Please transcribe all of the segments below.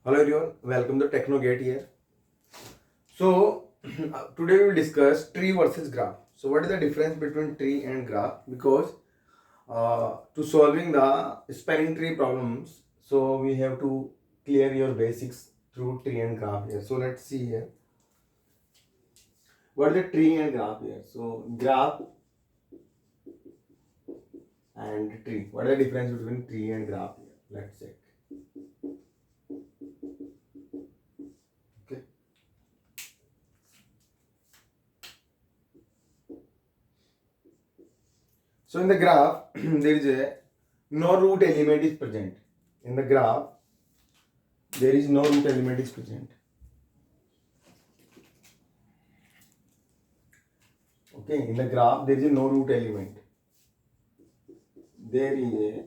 Hello everyone, welcome to TechnoGate here. So today we will discuss tree versus graph. So what is the difference between tree and graph? Because to solving the spanning tree problems, so we have to clear your basics through tree and graph here. So let's see here. What is the tree and graph here? So graph and tree. What is the difference between tree and graph here? Let's check. Okay. So in the graph, there is a no root element is present. In the graph, there is no root element is present. Okay, in the graph, there is a no root element. There is a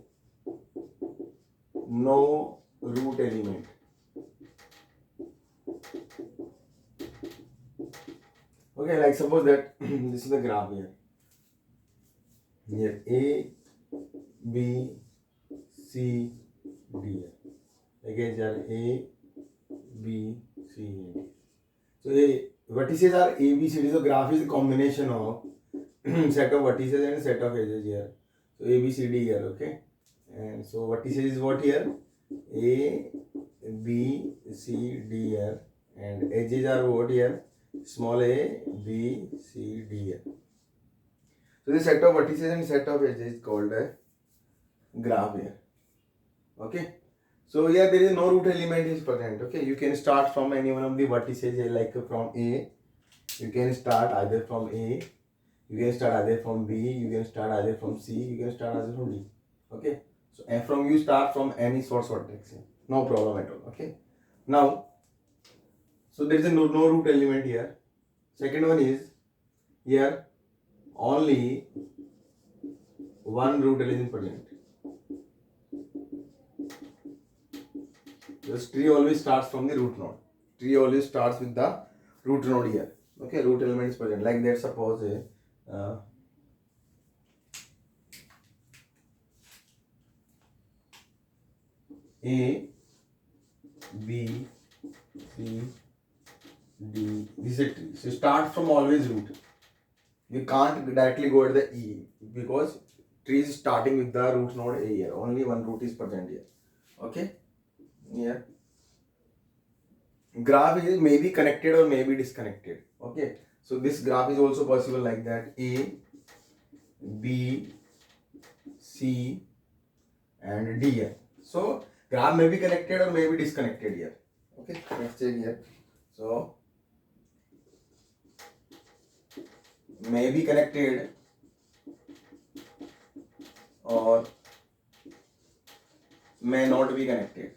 no root element. Okay, like suppose that this is the graph here. Here A, B, C, D here. Again, here A, B, C, and D. So A vertices are A, B, C, D. So graph is a combination of set of vertices and set of edges here. So A, B, C, D here. Okay, and so vertices is what here? A, B, C, D here, and edges are what here? Small a, B, C, D here. So this set of vertices and set of edges is called a graph here. Okay. So here there is no root element is present. Okay. You can start from any one of the vertices like from A. You can start either from A. You can start either from B. You can start either from C. You can start either from D. Okay. So and from you start from any source vertex. No problem at all. Okay. Now, so there is a no root element here. Second one is here only one root element present. Because tree always starts from the root node. Tree always starts with the root node here. Okay, root element is present. Like that, suppose A, B, C, D. This is a tree. So start from always root. We can't directly go at the E because tree is starting with the root node A here. Only one root is present here. Okay. Here. Graph is maybe connected or maybe disconnected. Okay. So this graph is also possible like that. A, B, C, and D here. So graph may be connected or may be disconnected here. Okay. Let's check here. So may be connected or may not be connected.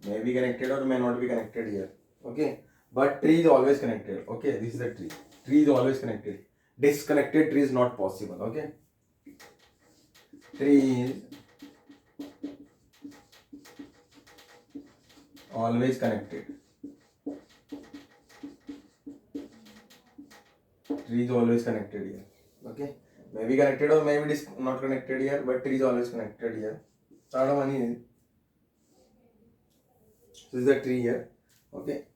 May be connected or may not be connected here. Okay. But tree is always connected. Okay. This is the tree. Tree is always connected. Disconnected tree is not possible. Okay. Tree is always connected. Tree is always connected here. Okay. May be connected or may be not connected here, but tree is always connected here. Third one is this is the tree here. Okay.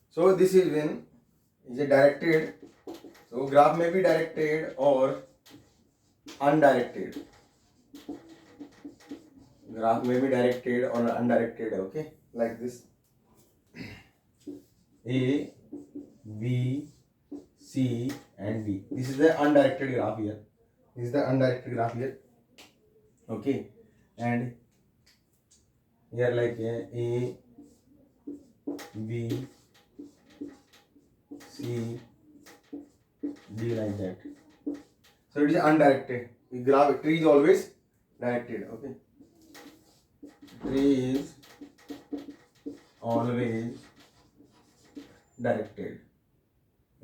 So this is when is a directed. So graph may be directed or undirected. Graph may be directed or undirected. Okay, like this. A, B, C, and D. This is the undirected graph here. This is the undirected graph here. Okay, and here like A, B, C, D like that. So it is undirected. The graph tree is always directed. Okay, tree is always directed.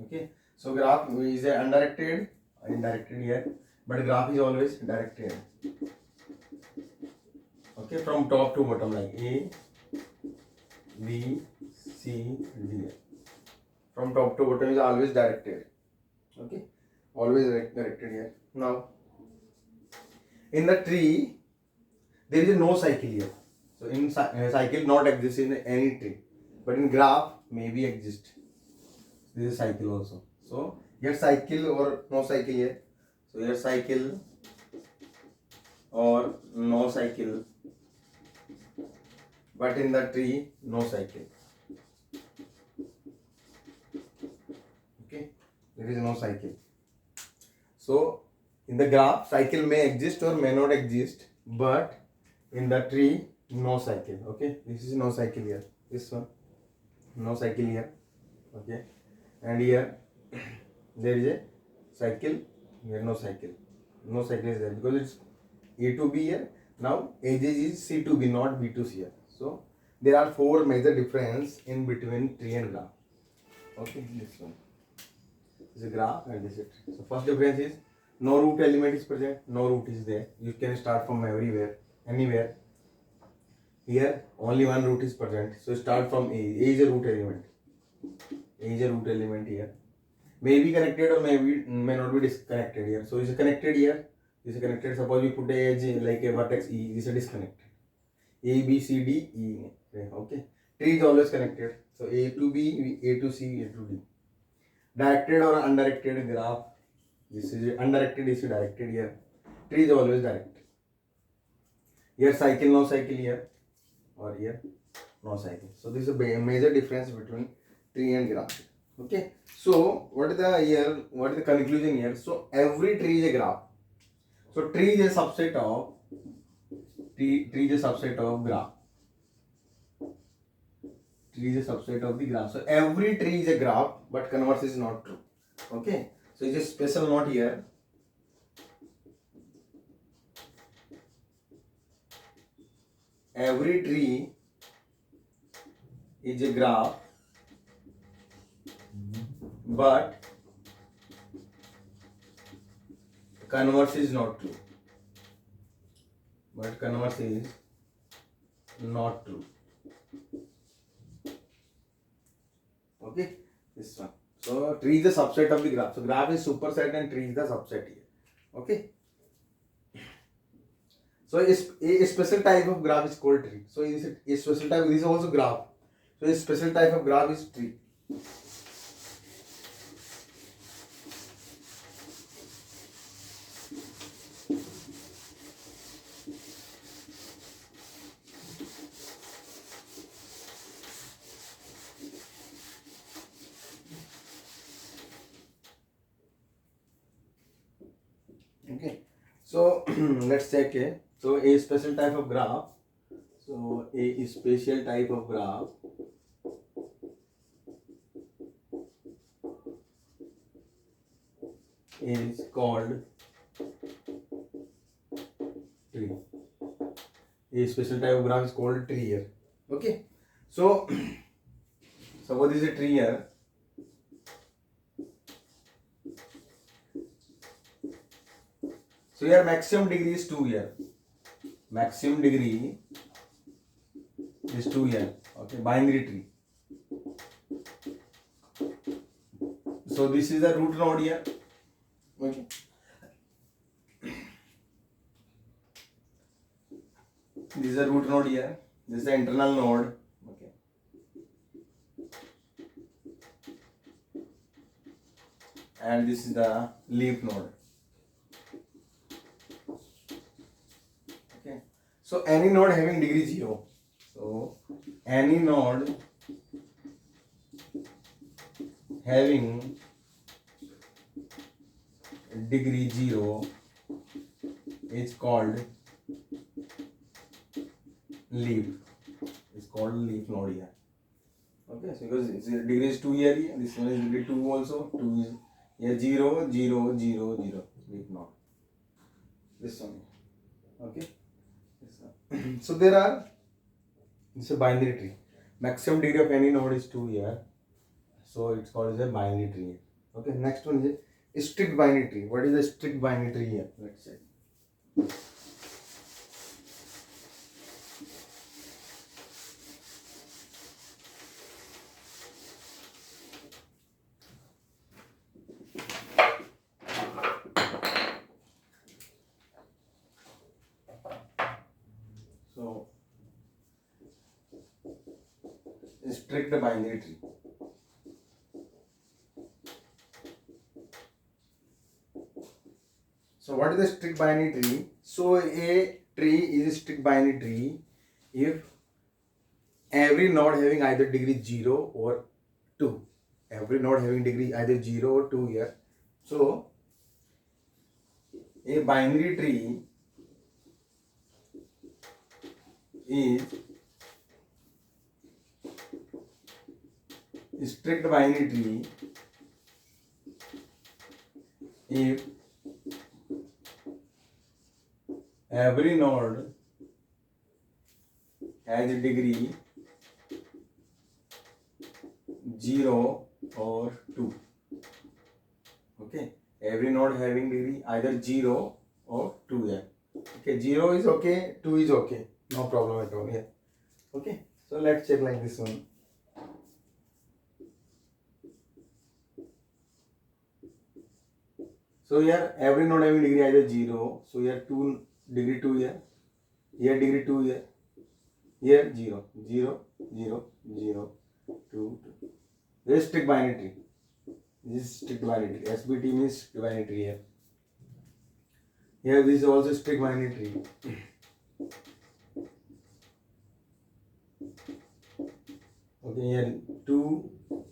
Okay, so graph is undirected, indirected here, but graph is always directed. Okay, from top to bottom, like A, B, C, D. From top to bottom is always directed. Okay, always directed here. Now, in the tree, there is no cycle here. So in cycle not exist in any tree, but in graph maybe exist. This is cycle also. So here cycle or no cycle here. So here cycle or no cycle, but in the tree no cycle. Okay, there is no cycle. So in the graph cycle may exist or may not exist, but in the tree no cycle. Okay, this is no cycle here. This one no cycle here. Okay, and here there is a cycle. Here no cycle. No cycle is there because it's A to B here. Now edges is C to B, not B to C here. So there are four major difference in between tree and graph. Okay, this one is a graph and this is tree. So first difference is no root element is present, no root is there. You can start from everywhere, anywhere. Here only one root is present. So start from A. A is a root element. A is a root element here. May be connected or may not be disconnected here. So is connected here. This is connected. Suppose we put a edge like a vertex E. This is disconnected. A, B, C, D, E. Okay. Tree is always connected. So A to B, A to C, A to D. Directed or undirected graph. This is undirected. This is directed here. Tree is always direct. Here cycle, no cycle here, or here no cycle. So this is a major difference between tree and graph. Okay. So what is the conclusion here? So every tree is a graph. So tree is a subset of graph. Tree is a subset of the graph. So every tree is a graph, but converse is not true. Okay. So it's a special note here. Every tree is a graph, but converse is not true. But converse is not true. Okay, this one. So tree is the subset of the graph. So graph is superset and tree is the subset here. Okay. So a special type of graph is called tree. So is it a special type? This is also graph. So a special type of graph is tree. Okay. So let's check it. So a special type of graph. So a special type of graph is called tree. A special type of graph is called tree here. Okay. So what is a tree here? So here maximum degree is 2 here. Maximum degree is 2 here. Okay, binary tree. So this is the root node here. Okay. This is the root node here. This is the internal node. Okay. And this is the leaf node. Okay. So any node having degree 0. So any node having degree 0 is called leaf. It's called leaf node here. Okay, so because its degree is 2 here, this one is degree 2 also. 2 is here 0, 0, 0, 0. Leaf node. This one. Okay. This one. So there are. This is a binary tree. Maximum degree of any node is 2 here. So it's called as a binary tree. Okay, next one is a strict binary tree. What is a strict binary tree here? Let's say. strict binary tree. So what is the strict binary tree? So a tree is a strict binary tree if every node having either degree 0 or 2. Every node having degree either 0 or 2 here. So a binary tree is a strict binary tree if every node has a degree 0 or 2. Okay, every node having degree either 0 or 2 here. Okay, 0 is okay, 2 is okay, no problem at all here. Okay, so let's check like this one. So here every node having degree either 0, so here 2 degree 2 here degree 2 here 0, 0, 0, 0, 2, 2. This is strict binary tree. This is strict binary tree. SBT means strict binary tree here. Here this is also strict binary tree. Okay, here 2,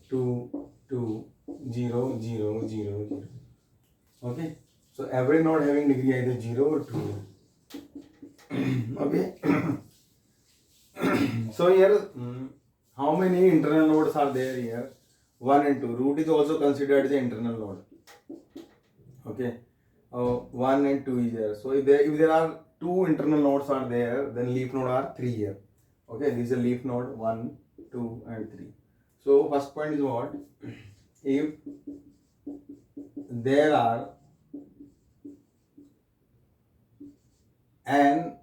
2, 2, 0, 0, 0, 0. Okay, so every node having degree either 0 or 2. Okay. So here, how many internal nodes are there here? 1 and 2. Root is also considered the internal node. Okay, 1 and 2 is there. So if there are 2 internal nodes are there, then leaf node are 3 here. Okay, this is a leaf node 1, 2 and 3. So first point is what? If there are n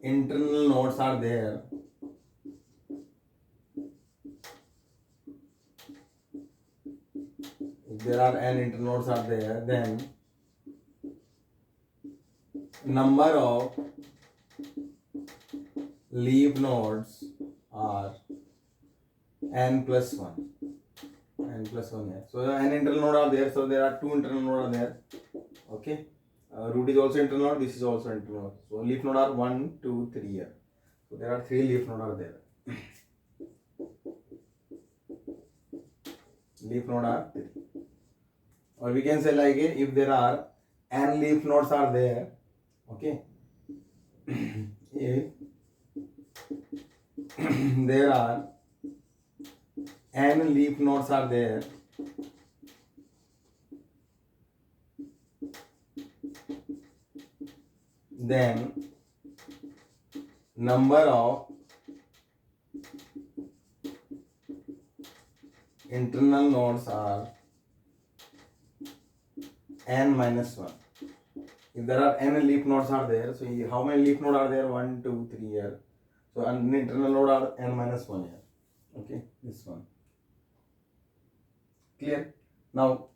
internal nodes are there, if there are n internal nodes are there, then number of leaf nodes are n plus 1. N plus 1 here. So n internal node are there, so there are 2 internal node are there. Okay. Root is also internal node, this is also internal node. So leaf node are 1, 2, 3 here. So there are 3 leaf node are there. Leaf node are 3. Or we can say like if there are n leaf nodes are there, okay. If there are n leaf nodes are there, then number of internal nodes are n minus 1. If there are n leaf nodes are there, so how many leaf nodes are there? 1, 2, 3 here. So an internal node are n minus 1 here. Okay, this one. Clear? Now,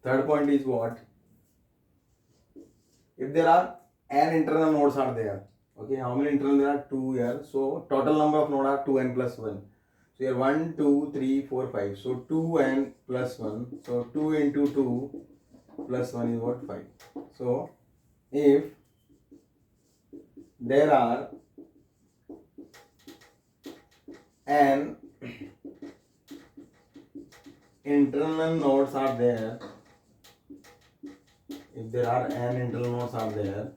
third point is what? If there are n internal nodes are there, okay, how many internal there are? 2 here. So total number of nodes are 2n plus 1. So here 1, 2, 3, 4, 5. So 2n plus 1. So 2 into 2 plus 1 is what? 5. So if there are n internal nodes are there, if there are n internal nodes are there,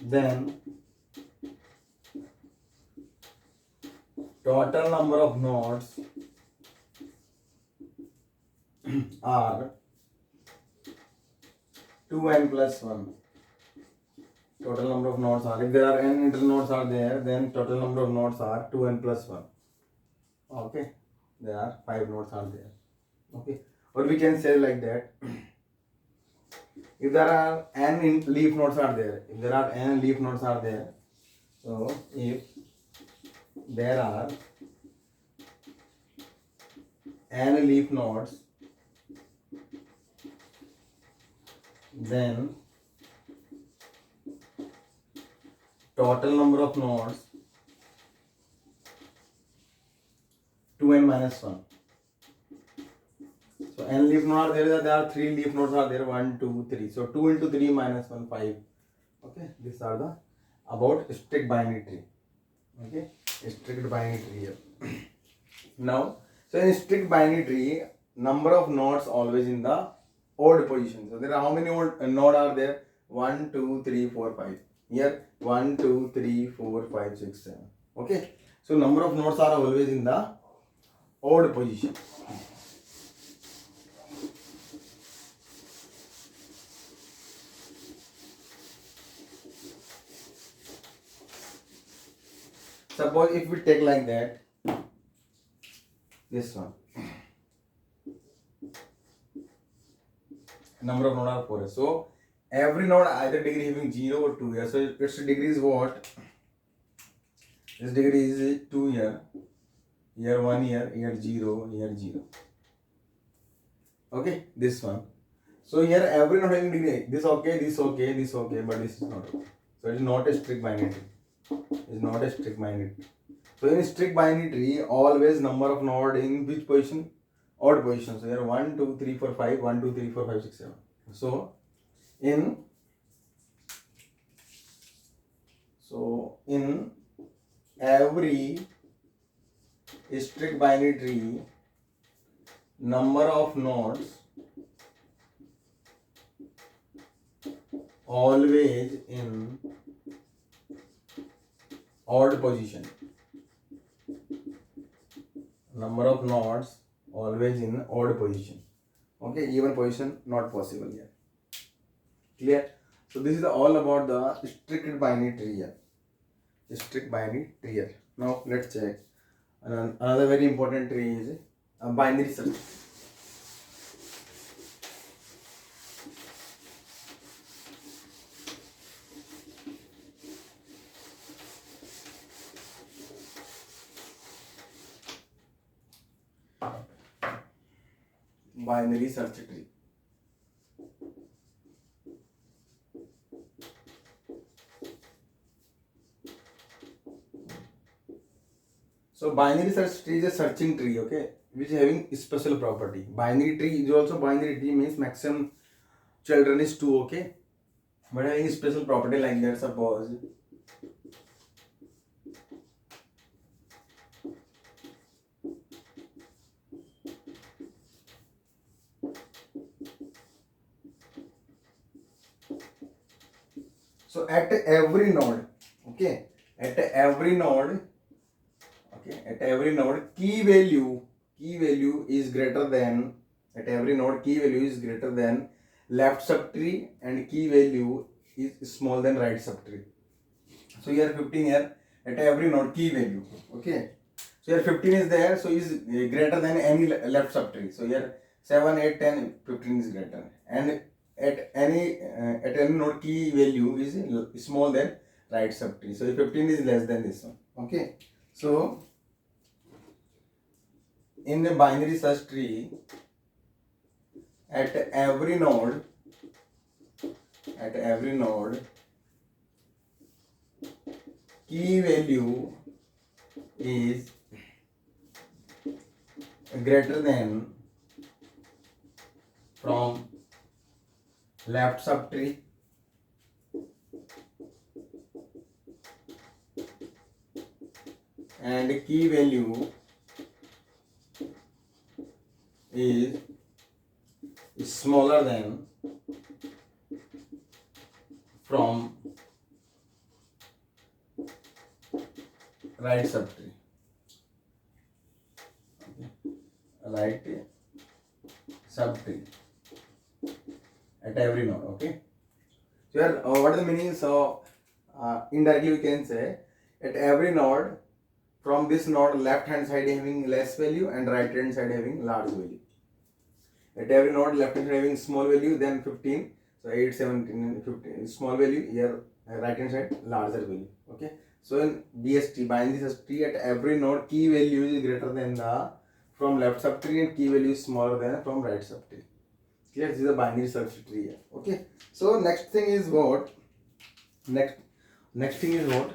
then total number of nodes are 2n plus 1. Total number of nodes are, if there are n internal nodes are there, then total number of nodes are 2n plus 1. Okay, there are 5 nodes are there. Okay, or we can say like that. If there are n leaf nodes are there, if there are n leaf nodes are there, so if there are n leaf nodes, then total number of nodes minus 1. So n leaf nodes are there. There are 3 leaf nodes are there. 1, 2, 3. So 2 into 3 minus 1, 5. Okay, these are the about strict binary tree. Okay, strict binary tree here. Now, so in strict binary tree, number of nodes always in the odd position. So there are how many odd node are there? 1, 2, 3, 4, 5. Here 1, 2, 3, 4, 5, 6, 7. Okay. So number of nodes are always in the odd position. Suppose if we take like that, this one, number of nodes are 4. So every node either degree having 0 or 2 here. So its degree is what? This degree is 2 here. Here 1 here, here 0, here 0. Okay, this one. So here every node having degree. This okay, this okay, this okay, but this is not okay. So it is not a strict binary tree. It is not a strict binary tree. So in strict binary tree, always number of node in which position? Odd position. So here 1, 2, 3, 4, 5, 1, 2, 3, 4, 5, 6, 7. So in every strict binary tree, number of nodes always in odd position. Number of nodes always in odd position. Okay, even position not possible here. Clear? So this is all about the strict binary tree here. Strict binary tree here. Now let's check. Another very important tree is a binary search. Binary search tree. So binary search tree is a searching tree, okay, which is having special property. Binary tree is also binary tree means maximum children is 2, okay, but having special property like that. Suppose so at every node, okay, at every node key value is greater than, at every node key value is greater than left subtree and key value is small than right subtree. So here 15 here at every node key value, okay. So here 15 is there, so is greater than any left subtree. So here 7, 8, 10, 15 is greater, and at any node key value is small than right subtree. So 15 is less than this one, okay. So in the binary search tree, at every node key value is greater than from left subtree and key value is smaller than from right subtree. Okay. Right subtree at every node, okay. So here what is the meaning? So indirectly we can say at every node, from this node left hand side having less value and right hand side having large value. At every node left hand side having small value than 15, so 8, 17, 15 small value, here right hand side larger value, okay. So in BST, binary search tree, at every node key value is greater than the from left subtree and key value is smaller than from right subtree. Clear? This is a binary search tree here, okay. So next thing is what? Next thing is what?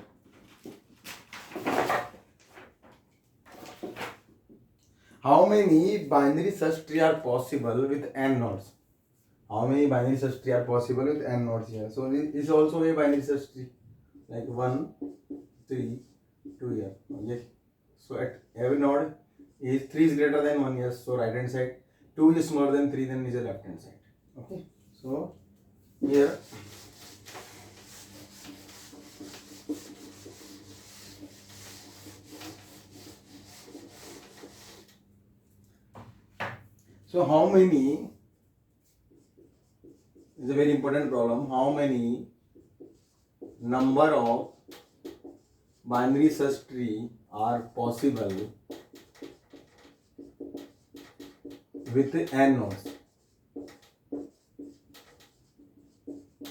How many binary search tree are possible with n nodes? How many binary search tree are possible with n nodes here? So this is also a binary search tree, like 1, 3, 2 here. Okay. So at every node is 3 is greater than 1, yes. So right hand side, 2 is smaller than 3, then is a left hand side. Okay. So here so how many is a very important problem. How many number of binary search tree are possible with n nodes?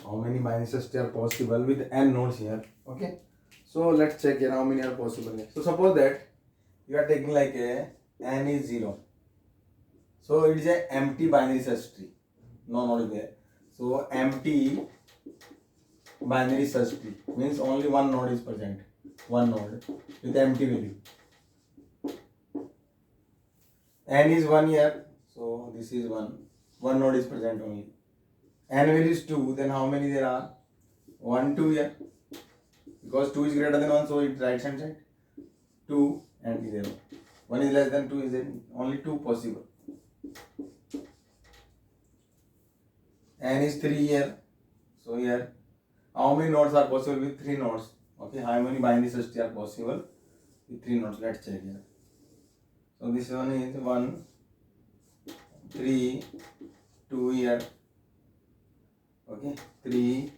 How many binary search tree are possible with n nodes here? Okay. So let's check here how many are possible here. So suppose that you are taking like a n is 0. So it is a empty binary search tree. No node is there. So empty binary search tree means only one node is present. One node with empty value. N is 1 here. So this is 1. One node is present only. N value is 2. Then how many there are? 1, 2 here. Because 2 is greater than 1, so it's right hand side. 2 and 0. 1 is less than 2 is there. Only 2 possible. N is 3 here. So here, how many nodes are possible with 3 nodes? Okay, how many binary search tree are possible with 3 nodes? Let's check here. So this one is 1, 3, 2 here. Okay, 3,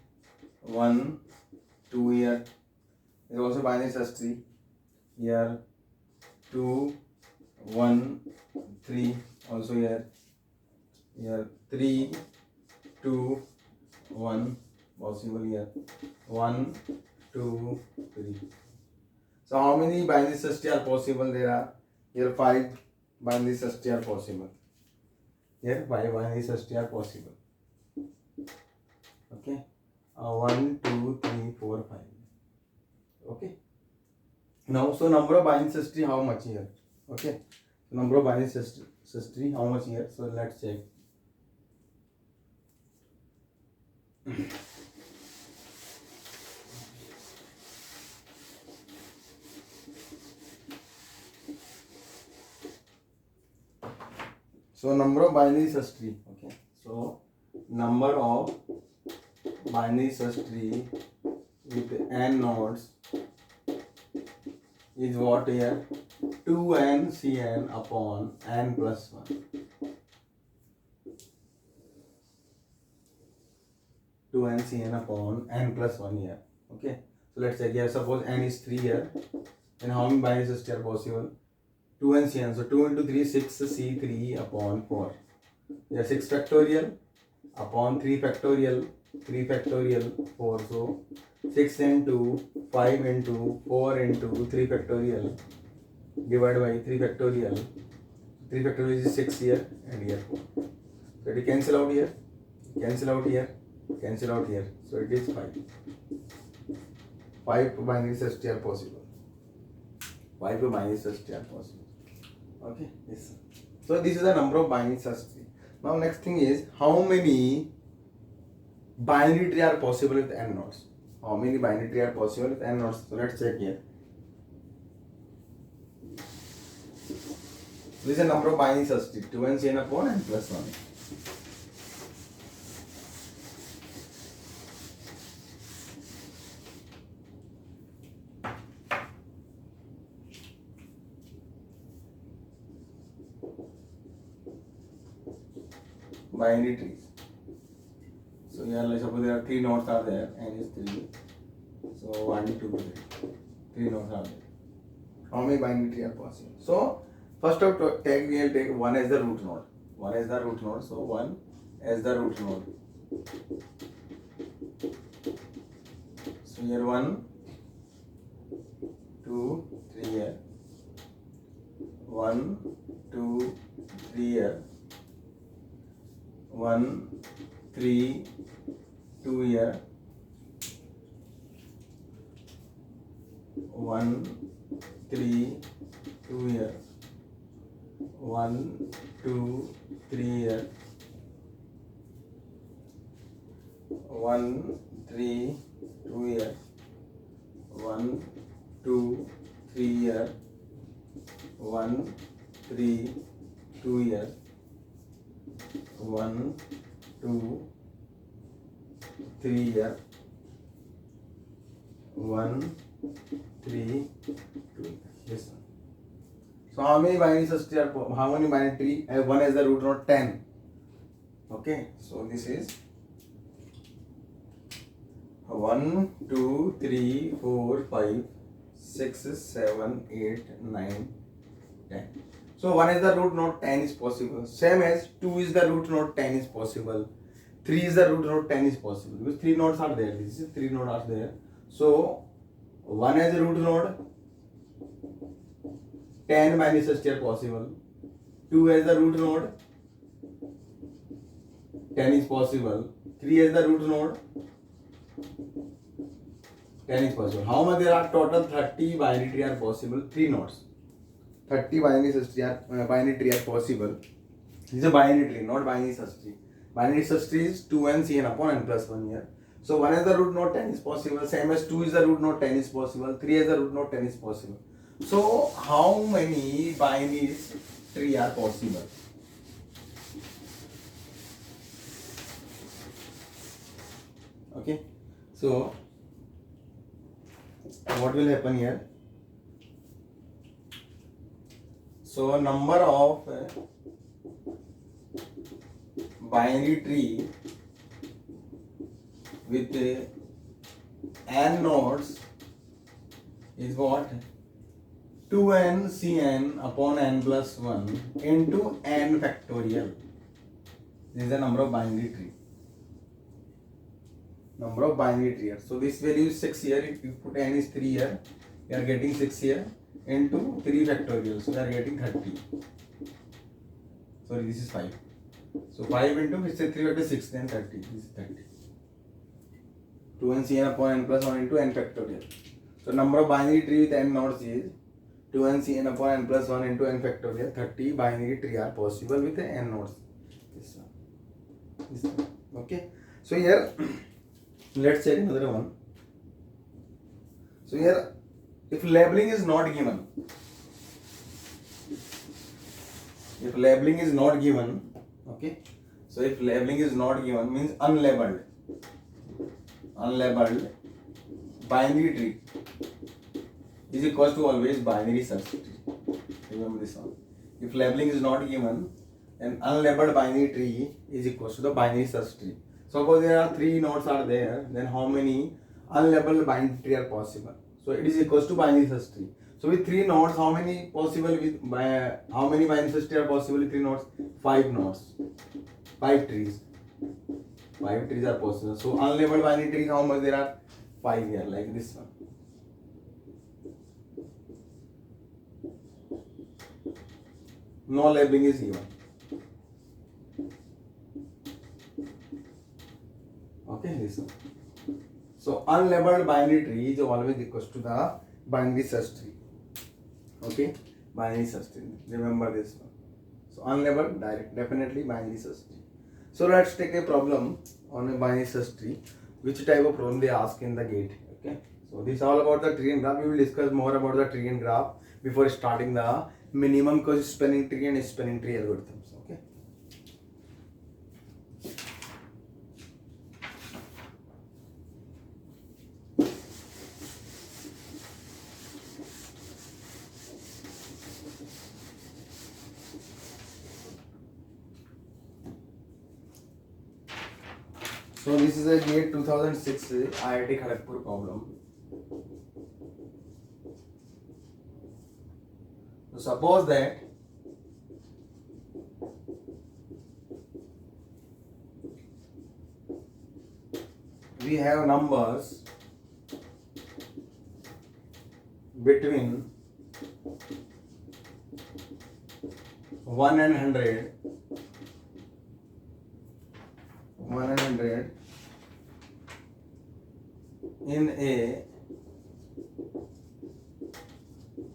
1, 2 here. There is also binary search tree. Here, 2, 1, 3. Also here. Here, 3, 2, 1. Possible here. 1, 2, 3. So how many binary search tree are possible? There are here 5 binary search tree are possible. Here 5 binary search tree are possible. Okay. 1, 2, 3, 4, 5. Okay. Now, so number of binary search tree how much here? Okay. Number of binary search tree how much here? So let's check. So number of binary search tree. Okay. So number of binary search tree with n nodes is what here? 2n cn upon n plus 1. 2n cn upon n plus 1 here. Okay. So let's check here. Suppose n is 3 here. Then how many binary search tree are possible? 2n cn. So 2 into 3, 6 c3 upon 4. Here 6 factorial upon 3 factorial, 3 factorial 4. So 6 into 5 into 4 into 3 factorial divided by 3 factorial. 3 factorial is 6 here and here 4. So it cancel out here, cancel out here, cancel out here. So it is 5. 5 binary search tree are possible. 5 binary search tree are possible. Okay, yes. So this is the number of binary search tree. Now next thing is how many binary tree are possible with n nodes? How many binary tree are possible with n nodes? So let's check here. This is the number of binary search tree. 2n cn upon n plus 1. Binary trees. So here, like suppose there are 3 nodes are there, n is 3. So 1, 2, 3. 3 nodes are there. How many binary tree are possible? So first of all, we will take 1 as the root node. 1 as the root node. So 1 as the root node. So here 1, 2, 3 here. 1, 2, 3 here. 1, 3, 2 here. 1, 3, 2 here. 1 2 3 here, 1 3 2 here, 1 2 3 here, 1 3 2 here, 1 2 3 here, 1 3 2. Yes, sir. So how many binary substitutes are, how many binary tree? One has the root node 10. Okay, so this is 1 2 3 4 5 6 7 8 9 10. So 1 is the root node 10 is possible. Same as 2 is the root node 10 is possible. 3 is the root node 10 is possible. Because 3 nodes are there. This is 3 nodes are there. So 1 has a root node 10 binary substitutes are possible. 2 has the root node 10 is possible. 3 has the root node 10 is possible. How much there are? Total 30 binary tree are possible. 3 nodes. 30 binary tree are possible. This is a binary tree, not binary search tree. Binary search tree is 2n cn upon n plus 1 here. So 1 is the root node 10 is possible. Same as 2 is the root node 10 is possible. 3 is the root node 10 is possible. So how many binary tree are possible? Okay. So what will happen here? So number of binary tree with n nodes is what? 2n cn upon n plus 1 into n factorial. This is the number of binary tree. Number of binary tree. So this value is 6 here. If you put n is 3 here, you are getting 6 here into 3 factorial. So you are getting 30. Sorry, this is 5. So 5 into, it's a 3 factor 6, then 30. This is 30. 2n cn upon n plus 1 into n factorial. So number of binary tree with n nodes is 2n cn upon n plus 1 into n factorial. 30 binary tree are possible with n nodes. This one. This one. Okay. So here, let's check another one. So here, if labeling is not given, okay. So if labeling is not given means unlabeled binary tree is equals to always binary search tree. Remember this one. If labeling is not given, then unlabeled binary tree is equals to the binary search tree. Suppose there are 3 nodes are there, then how many unlabeled binary tree are possible? So it is equals to binary search tree. So with 3 nodes, how many possible with how many binary search tree are possible with 3 nodes? 5 nodes. 5 trees. 5 trees are possible. So unlabeled binary trees, how much there are? 5 here, like this one. No labeling is given. Okay, this one. So unlabeled binary tree is always equals to the binary search tree. Okay, binary search tree. Remember this one. So unlabeled, direct, definitely binary search tree. So let's take a problem on a binary search tree. Which type of problem they ask in the gate? Okay. So this is all about the tree and graph. We will discuss more about the tree and graph before starting the minimum cost spanning tree and spanning tree algorithms. Okay. So this is a GATE 2006 IIT Kharagpur problem. So suppose that we have numbers between 1 and 100. 1 and 100 in a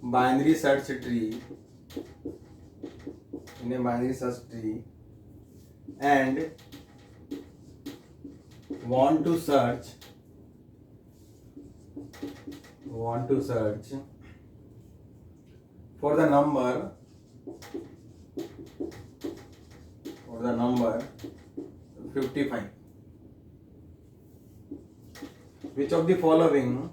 binary search tree in a binary search tree and want to search for the number 55. Which of the following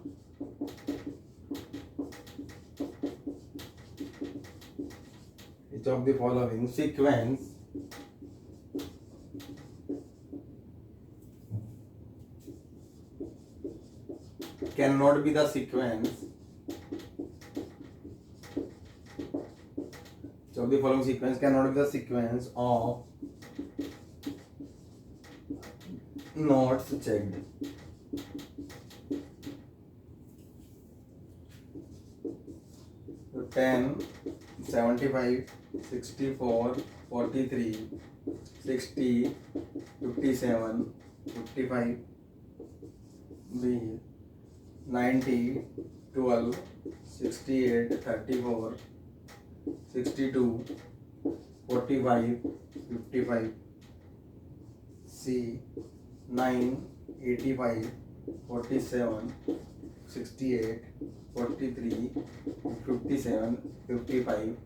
sequence cannot be the sequence of nodes checked? So 10, 75, 64, 43, 60, 57, 55, B, 90, 12, 68, 34, 62, 45, 55, C, 9, 85, 47, 68, 43, 57, 55,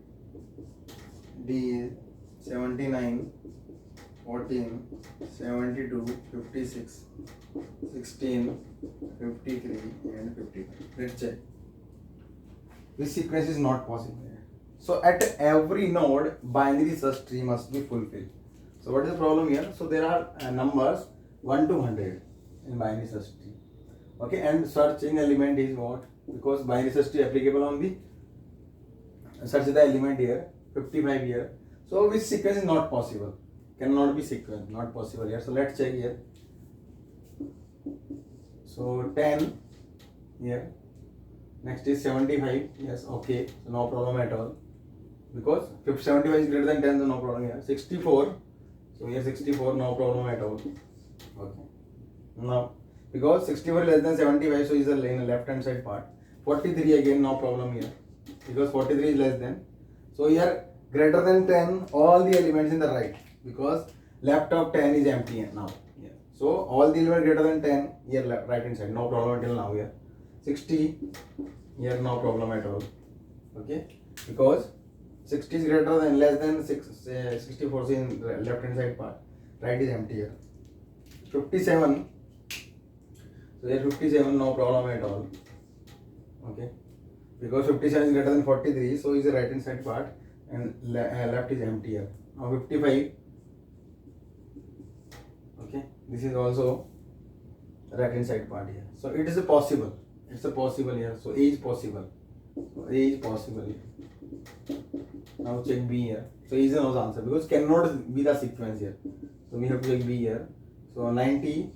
D, 79, 14, 72, 56, 16, 53 and 55. Let's check. This sequence is not possible. So at every node, binary search tree must be fulfilled. So what is the problem here? So there are numbers 1 to 100 in binary search tree. Okay, and searching element is what? Because binary search tree applicable on the search the element here 55 here. So which sequence is not possible? Cannot be sequence, not possible here. So let's check here. So 10 here. Next is 75. Yes, okay. So no problem at all. Because 75 is greater than 10, so no problem here. 64. So here 64, no problem at all. Okay. Now, because 64 is less than 75, so is the left hand side part. 43 again, no problem here. Because 43 is less than. So here greater than 10, all the elements in the right. Because left of 10 is empty now. Yeah. So all the elements greater than 10 here left, right hand side, no problem until now here. 60 here, no problem at all. Okay. Because 60 is greater than less than 64 is in left hand side part. Right is empty here. 57. So here 57, no problem at all. Okay. Because 57 is greater than 43, so is the right hand side part and left is empty here. Now 55. Okay. This is also right hand side part here. So it is a possible. It's a possible here. So A is possible. So A is possible here. Now check B here. So A is no answer because cannot be the sequence here. So we have to check B here. So 90,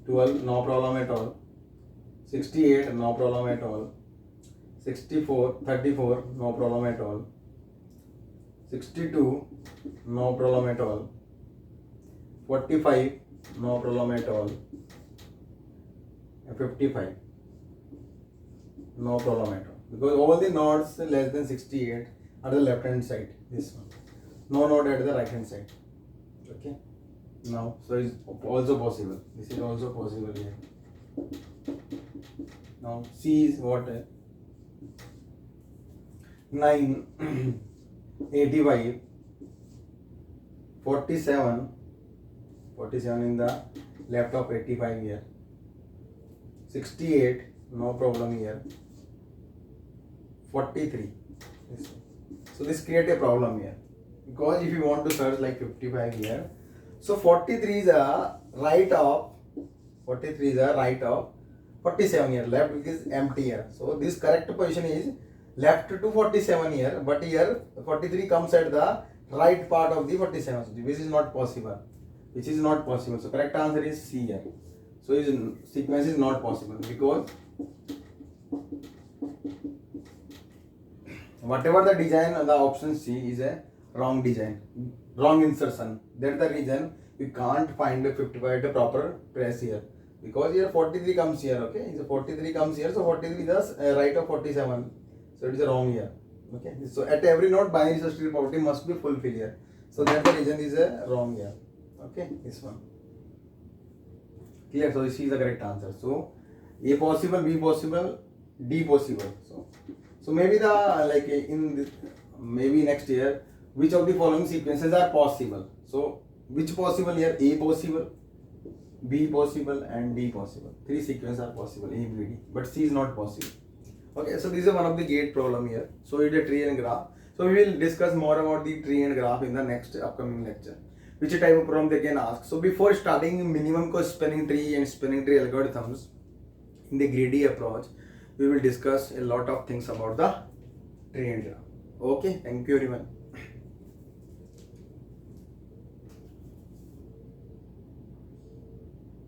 12, no problem at all. 68, no problem at all. 64, 34, no problem at all. 62, no problem at all. 45, no problem at all. 55, no problem at all. Because all the nodes less than 68 are the left hand side. This one. No node at the right hand side. Okay. Now, so it's also possible. This is also possible here. Now, C is what? 9, 85, 47 in the left of 85 here. 68, no problem here. 43. So this create a problem here. Because if you want to search like 55 here, so 43 is a right of 47 here, left is empty here. So this correct position is left to 47 here, but here 43 comes at the right part of the 47, which is not possible. So correct answer is C here. So his sequence is not possible because whatever the design, the option C is a wrong design, wrong insertion. That's the reason we can't find the 55 at a proper place here. Because here 43 comes here, okay? So 43 comes here, so 43 is right of 47. So it is wrong here. Okay, so at every node binary search tree property must be fulfilled here. So that's the reason is wrong here. Okay, this one. Clear? So this is the correct answer. So A possible, B possible, D possible. So maybe the like in the, maybe next year, which of the following sequences are possible? So which possible here? A possible, B possible, and D possible. Three sequences are possible, A, B, D, but C is not possible. Okay, so this is one of the gate problem here. So it's a tree and graph. So we will discuss more about the tree and graph in the next upcoming lecture. Which type of problem they can ask. So before starting minimum cost spanning tree and spanning tree algorithms in the greedy approach, we will discuss a lot of things about the tree and graph. Okay, thank you everyone.